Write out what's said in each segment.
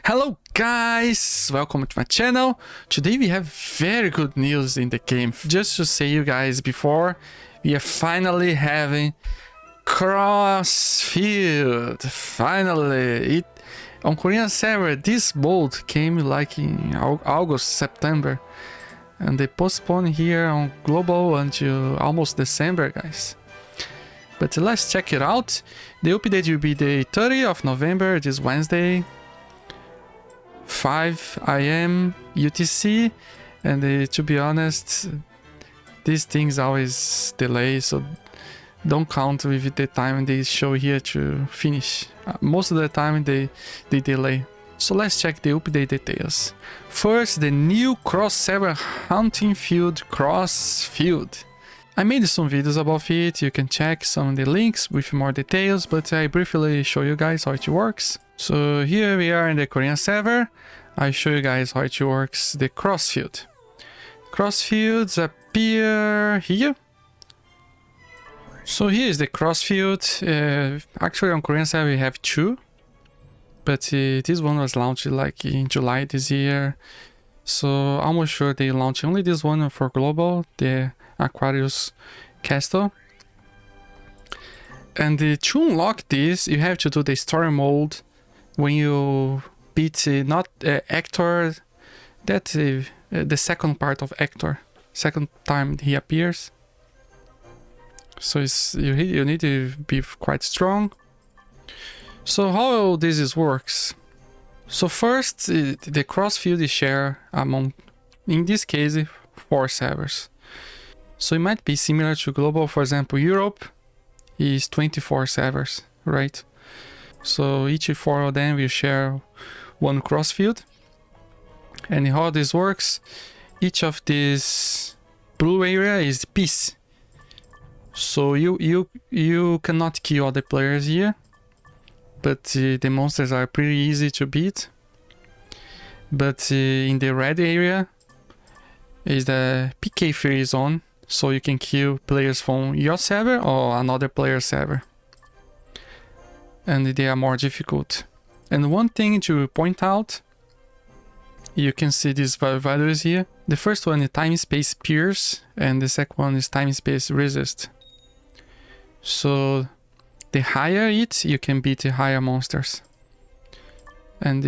Hello guys, welcome to my channel. Today we have very good news in the game. Just to say you guys before, we are finally having crossfield. Finally, on Korean server this mode came like in August, September, and they postponed here on global until almost December, guys. But let's check it out. The update will be the 30th of November, this Wednesday, 5 AM UTC, and to be honest, these things always delay, so don't count with the time they show here to finish. Most of the time they delay. So let's check the update details. First, the new cross-server hunting field crossfield. I made some videos about it, you can check some of the links with more details, but I briefly show you guys how it works. So here we are in the Korean server. I show you guys how it works, the crossfield. Crossfields appear here. So here is the crossfield. Actually on Korean server we have two, but this one was launched like in July this year. So almost sure they launched only this one for global, the Aquarius Castle. And to unlock this, you have to do the story mode when you beat not Hector, that's the second part of Hector, second time he appears. So you need to be quite strong. So how this works? So first, the crossfield is shared among, in this case, 4 servers. So it might be similar to global. For example, Europe is 24 servers, right? So each 4 of them will share one crossfield. And how this works, each of these blue area is peace. So you cannot kill other players here, but the monsters are pretty easy to beat. But in the red area is the PK free zone, so you can kill players from your server or another player's server, and they are more difficult. And one thing to point out, you can see these values here. The first one is time space pierce, and the second one is time space resist. So the higher it, you can beat the higher monsters. And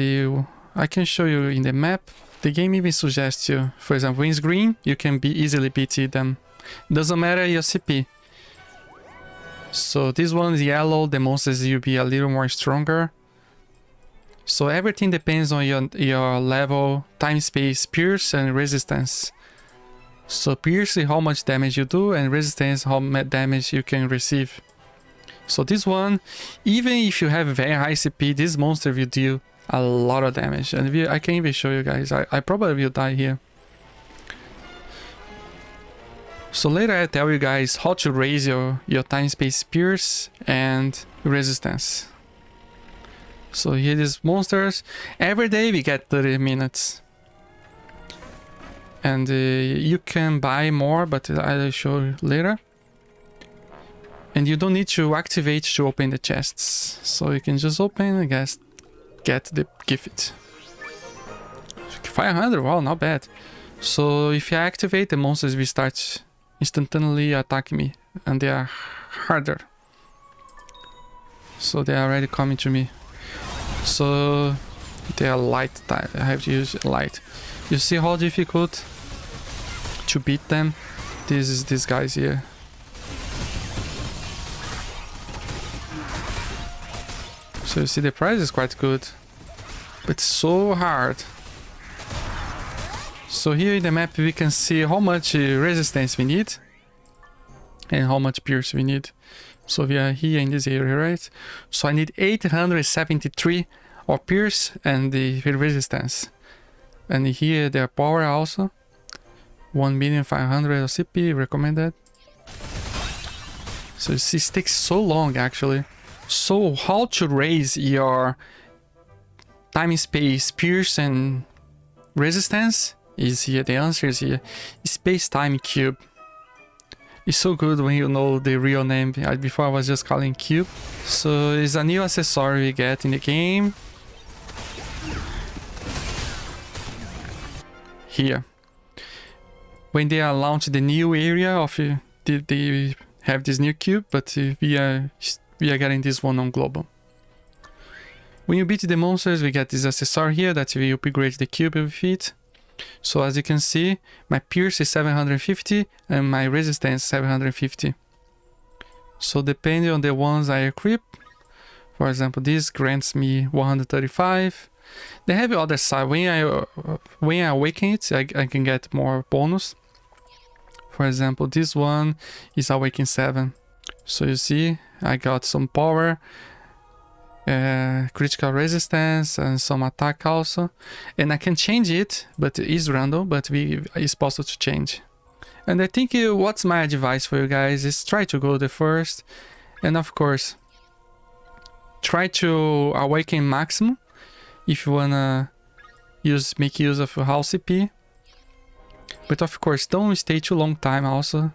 I can show you in the map. The game even suggests you, for example, when it's green, you can easily beat them. Doesn't matter your CP. So this one is yellow, the monsters will be a little more stronger. So everything depends on your level, time, space, pierce, and resistance. So pierce is how much damage you do, and resistance how much damage you can receive. So this one, even if you have very high CP, this monster will deal a lot of damage. And I can even show you guys, I probably will die here. So later I tell you guys how to raise your time, space, pierce, and resistance. So here these monsters, every day we get 30 minutes. And you can buy more, but I'll show you later. And you don't need to activate to open the chests. So you can just open and get the gift. 500, wow, not bad. So if you activate, the monsters will start instantaneously attacking me, and they are harder. So they are already coming to me. So they are light type. I have to use light. You see how difficult to beat them? This is these guys here. So you see the price is quite good, but so hard. So here in the map we can see how much resistance we need and how much pierce we need. So we are here in this area, right? So I need 873 of pierce and the resistance. And here their power also 1,500,000 of CP recommended. So you see it takes so long actually. So how to raise your time, space, pierce, and resistance is here. The answer is here. Spacetime Cube. It's so good when you know the real name. Before I was just calling Cube. So it's a new accessory we get in the game. here. When they are launched the new area of they have this new cube, but we are getting this one on global. When you beat the monsters, we get this accessory here that we upgrade the cube with it. So as you can see, my pierce is 750 and my resistance 750. So depending on the ones I equip, for example, this grants me 135. They have the other side. When I awaken it, I can get more bonus. For example, this one is awaken 7. So you see, I got some power, critical resistance, and some attack also. And I can change it, but it is random, but it's possible to change. And I think what's my advice for you guys is try to go the first, and of course try to awaken maximum if you wanna make use of your CP. But of course don't stay too long time also.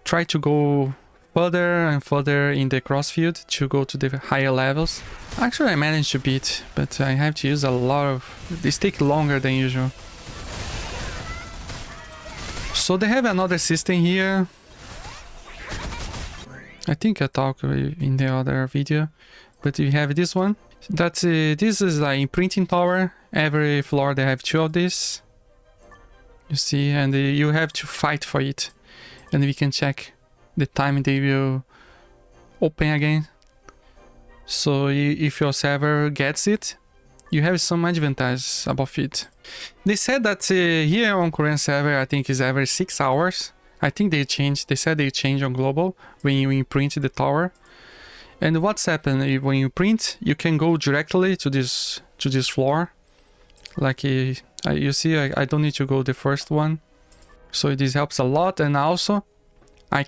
Try to go further and further in the crossfield to go to the higher levels. Actually I managed to beat, but I have to use a lot of... These take longer than usual. So they have another system here. I think I talked in the other video, but we have this one. This is like imprinting tower. Every floor they have 2 of this. You see, and you have to fight for it. And we can check the time they will open again. So if your server gets it, you have some advantage above it. They said that here on Korean server, I think is every 6 hours. I think they changed. They said they change on global when you imprint the tower. And what's happened when you print, you can go directly to this floor. Like you see, I don't need to go the first one. So this helps a lot. And also, I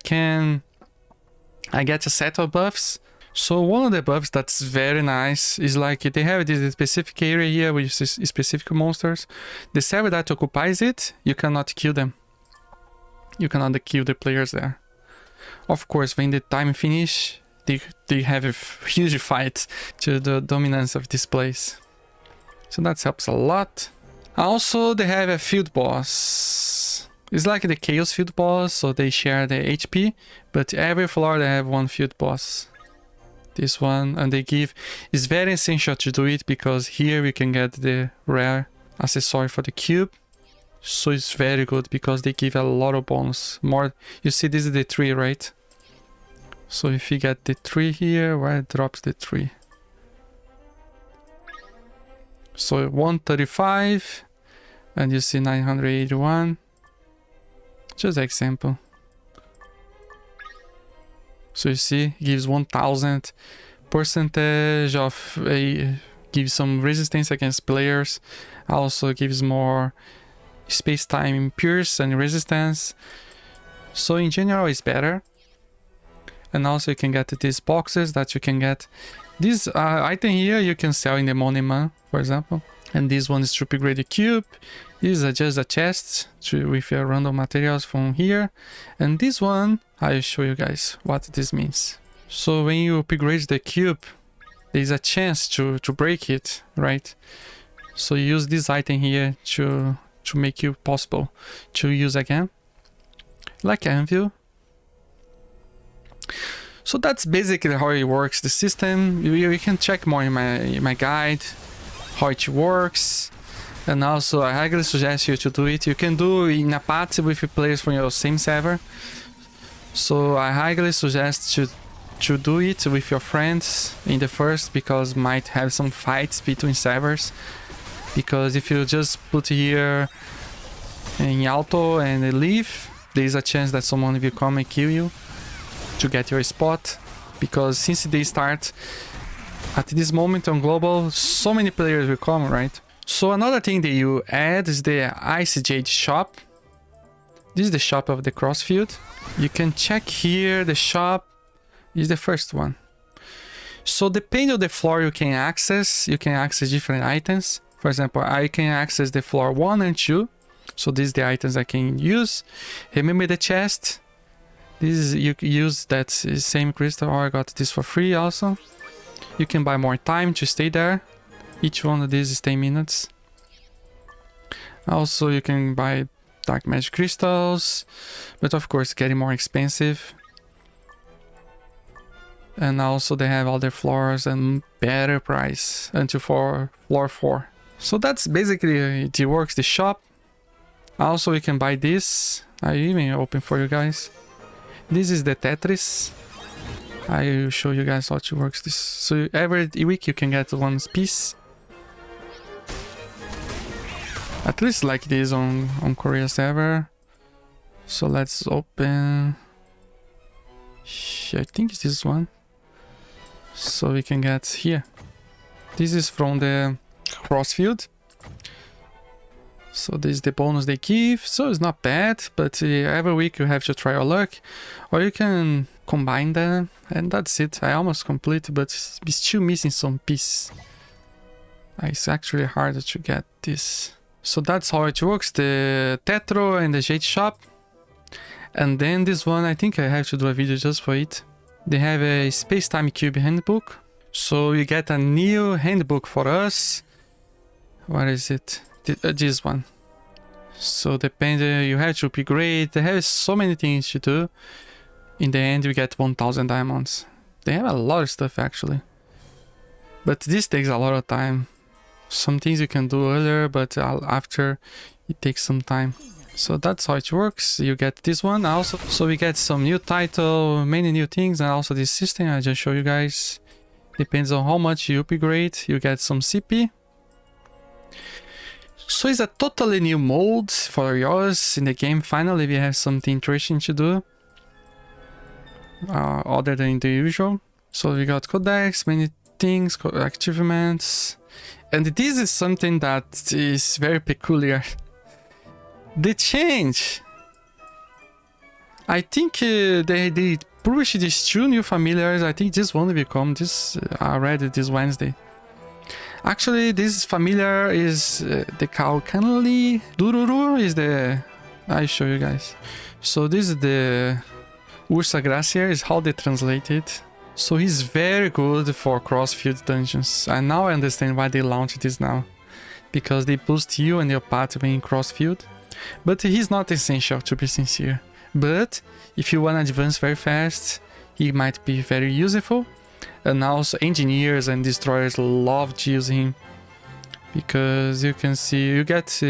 get a set of buffs. So one of the buffs that's very nice is like they have this specific area here with specific monsters. The server that occupies it, you cannot kill them. You cannot kill the players there. Of course, when the time finish, they have a huge fight to the dominance of this place. So that helps a lot. Also, they have a field boss. It's like the Chaos field boss, so they share the HP, but every floor they have one field boss. This one, and they give... It's very essential to do it because here we can get the rare accessory for the cube. So it's very good because they give a lot of bonus. More, you see this is the 3, right? So if you get the 3 here, where it drops the 3. So 135, and you see 981. Just an example. So you see, it gives 1000 percentage of gives some resistance against players. Also gives more space-time pierce and resistance. So in general, it's better. And also you can get these boxes that you can get. This item here you can sell in the Money Man, for example. And this one is to upgrade the cube. This is just a chest with your random materials from here. And this one, I'll show you guys what this means. So when you upgrade the cube, there's a chance to break it, right? So you use this item here to make it possible to use again. Like anvil. So that's basically how it works, the system. You can check more in my guide how it works. And also I highly suggest you to do it. You can do in a party with players from your same server. So I highly suggest to do it with your friends in the first, because might have some fights between servers. Because if you just put here in auto and leave, there's a chance that someone will come and kill you to get your spot. Because since they start at this moment on global, so many players will come, right? So another thing that you add is the Jade Shop. This is the shop of the crossfield. You can check here, the shop is the first one. So depending on the floor you can access different items. For example, I can access the floor 1 and 2. So these are the items I can use. Remember the chest. This is, you use that same crystal. Oh, I got this for free also. You can buy more time to stay there. Each one of these is 10 minutes. Also, you can buy dark magic crystals, but of course getting more expensive. And also they have other floors and better price until for floor 4. So that's basically it works, the shop. Also you can buy this. I even open for you guys. This is the Tetris. I will show you guys how it works. This, so every week you can get one piece. At least like this on Korea server. So let's open. I think it's this one. So we can get here. This is from the crossfield. So this is the bonus they give. So it's not bad, but every week you have to try your luck, or you can combine them, and that's it. I almost complete, but it's still missing some piece. It's actually harder to get this. So that's how it works, the Tetro and the Jade Shop. And then this one, I think I have to do a video just for it. They have a Spacetime Cube Handbook. So you get a new handbook for us. What is it? This one. So depending, you have to upgrade. They have so many things to do. In the end, you get 1000 diamonds. They have a lot of stuff actually. But this takes a lot of time. Some things you can do earlier, but after it takes some time. So that's how it works. You get this one also. So we get some new title, many new things, and also this system I just show you guys. Depends on how much you upgrade, you get some CP. So it's a totally new mode for yours in the game. Finally we have something interesting to do. Other than the usual. So we got Codex, many things, achievements. And this is something that is very peculiar. The change. I think they published these 2 new familiars. I think this one will come this already this Wednesday. Actually, this familiar is the cow Kuni. Dururu is the... I show you guys. So this is the Ursa Glacier, is how they translate it. So he's very good for crossfield dungeons. And now I understand why they launched this now. Because they boost you and your party when in crossfield. But he's not essential, to be sincere. But if you want to advance very fast, he might be very useful. And also engineers and destroyers love to use him. Because you can see, you get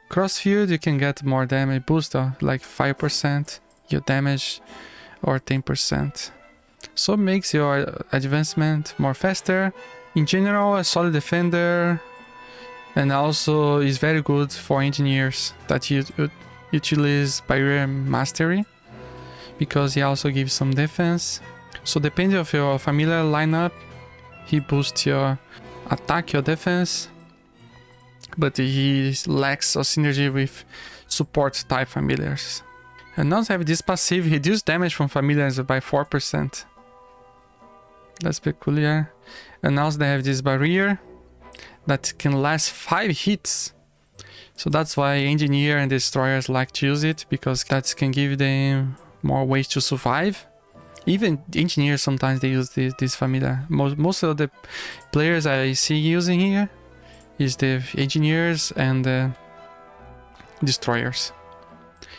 crossfield, you can get more damage boost, like 5% your damage or 10%. So it makes your advancement more faster. In general, a solid defender. And also is very good for engineers that utilize barrier mastery, because he also gives some defense. So depending on your familiar lineup, he boosts your attack, your defense, but he lacks a synergy with support type familiars. And also have this passive, reduce damage from familiars by 4%. That's peculiar. And also they have this barrier that can last 5 hits. So that's why engineer and destroyers like to use it, because that can give them more ways to survive. Even engineers sometimes they use this familiar. Most of the players I see using here is the engineers and the destroyers.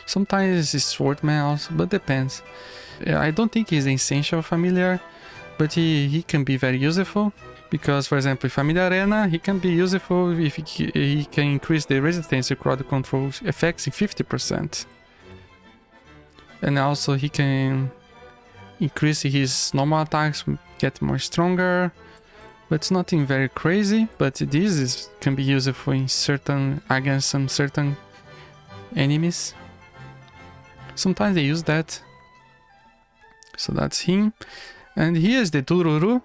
Sometimes it's swordman also, but depends. I don't think he's an essential familiar, but he can be very useful. Because, for example, in Familiar Arena, he can be useful if he can increase the resistance to crowd control effects in 50%. And also he can increase his normal attacks, get more stronger. But it's nothing very crazy, but this can be useful in against some certain enemies. Sometimes they use that. So that's him. And here's the Dururu.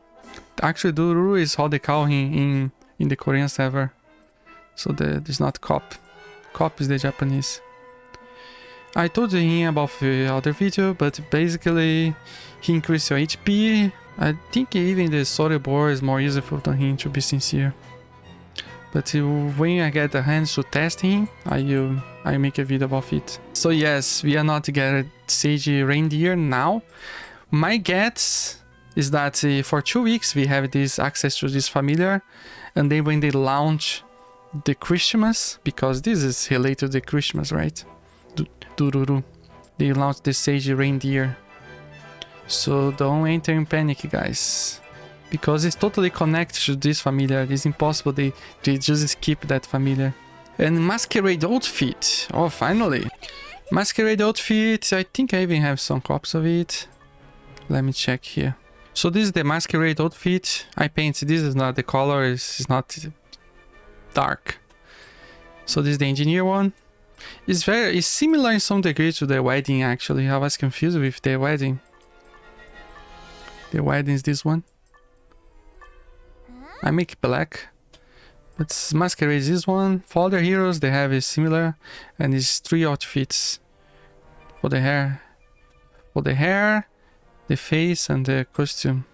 Actually, Dururu is how they call him in the Korean server. So there's not cop. Cop is the Japanese. I told him about the other video, but basically he increases your HP. I think even the Soribor is more useful than him, to be sincere. But when I get the hands to test him, I make a video about it. So yes, we are not getting Sage Reindeer now. My guess is that for 2 weeks we have this access to this familiar, and then when they launch the Christmas, because this is related to the Christmas, right? Dururu. They launched the Sage Reindeer. So don't enter in panic, guys. Because it's totally connected to this familiar. It's impossible they just skip that familiar. And Masquerade Outfit. Oh, finally. Masquerade Outfit. I think I even have some copies of it. Let me check here. So this is the Masquerade Outfit. I painted this. Is not the color. It's not dark. So this is the engineer one. It's similar in some degree to the wedding, actually. I was confused with the wedding. The wedding is this one. I make black. But Masquerade is this one. For other heroes, they have a similar. And it's 3 outfits. For the hair. For the hair, the face, and the costume.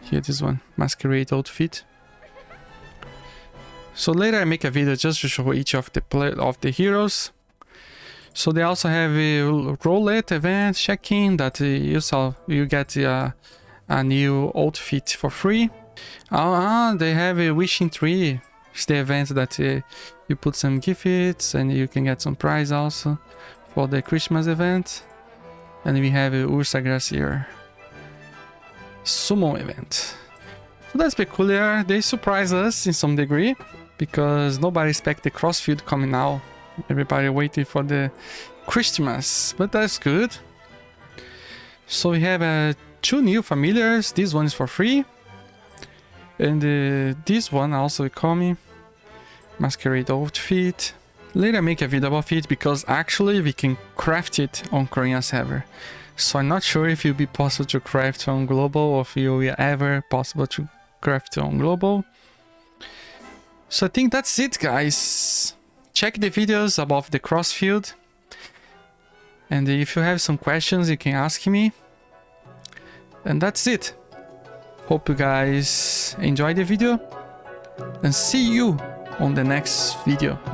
Here, this one. Masquerade Outfit. So later I make a video just to show each of the heroes. So they also have a roulette event check-in that you get a new outfit for free. They have a wishing tree. It's the event that you put some gifts and you can get some prize also for the Christmas event. And we have a Ursa Glacier summon event. So that's peculiar. They surprise us in some degree because nobody expect the crossfield coming now. Everybody waiting for the Christmas, but that's good. So we have 2 new familiars. This one is for free. And this one also coming. Masquerade Outfit. Later I make a video about it because actually we can craft it on Korean server. So I'm not sure if it will be possible to craft on global or if it will be ever possible to craft on global. So I think that's it, guys. Check the videos about the crossfield. And if you have some questions, you can ask me. And that's it. Hope you guys enjoyed the video. And see you on the next video.